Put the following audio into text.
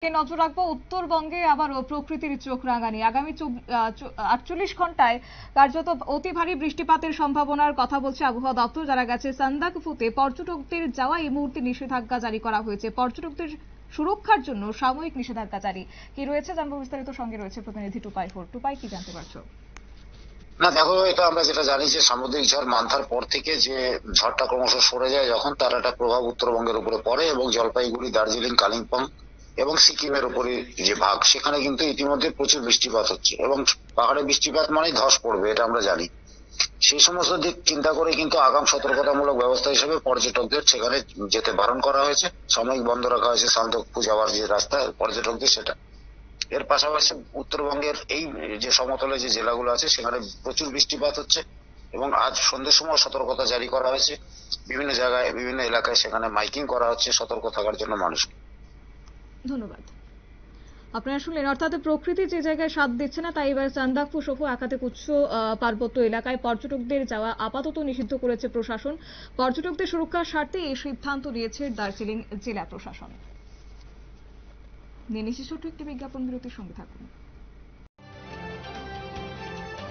নজর রাখবো উত্তরবঙ্গে আবার প্রকৃতির চোখ রাঙানি আগামী 48 ঘন্টায় কার্যত অতি ভারী বৃষ্টিপাতের সম্ভাবনার কথা বলছে আবহাওয়া দপ্তর। জানা গেছে সান্দাকফুতে পর্যটকদের যাওয়া এই মুহূর্তে নিষেধাজ্ঞা জারি করা হয়েছে। পর্যটকদের সুরক্ষার জন্য সাময়িক নিষেধাজ্ঞা জারি। কি রয়েছে জানবো বিস্তারিত, সঙ্গে রয়েছে প্রতিনিধি টুপাই। কি জানতে পারছো? না দেখো, এটা আমরা যেটা জানি যে সামুদ্রিক ঝড় মান্থার পর থেকে যে ঝড়টা ক্রমশ সরে যায়, যখন তার একটা প্রভাব উত্তরবঙ্গের উপরে পড়ে এবং জলপাইগুড়ি, দার্জিলিং, কালিম্পং এবং সিকিমের উপরে যে ভাগ, সেখানে কিন্তু ইতিমধ্যে প্রচুর বৃষ্টিপাত হচ্ছে এবং পাহাড়ে বৃষ্টিপাত মানেই ধস পড়বে, এটা আমরা জানি। সেই সমস্ত দিক চিন্তা করে কিন্তু আগাম সতর্কতামূলক ব্যবস্থা হিসেবে পর্যটকদের সেখানে যেতে বারণ করা হয়েছে, সাময়িক বন্ধ রাখা হয়েছে সান্দাকফু যাওয়ার যে রাস্তা পর্যটকদের সেটা। এর পাশাপাশি উত্তরবঙ্গের এই যে সমতলে যে জেলাগুলো আছে সেখানে প্রচুর বৃষ্টিপাত হচ্ছে এবং আজ সন্ধ্যের সময় সতর্কতা জারি করা হয়েছে। বিভিন্ন জায়গায়, বিভিন্ন এলাকায় সেখানে মাইকিং করা হচ্ছে সতর্ক থাকার জন্য মানুষকে। ধন্যবাদ। আপনারা শুনলেন, অর্থাৎ প্রকৃতি যে জায়গায় সাথ দিচ্ছে না, তাই এবার সান্দাকফু সহ একাধিক উচ্চ পার্বত্য এলাকায় পর্যটকদের যাওয়া আপাতত নিষিদ্ধ করেছে প্রশাসন। পর্যটকদের সুরক্ষার স্বার্থে এই সিদ্ধান্ত নিয়েছে দার্জিলিং জেলা প্রশাসন। নিয়ে নিচ্ছি ছোট্ট একটি বিজ্ঞাপন বিরতির সঙ্গে থাকুন।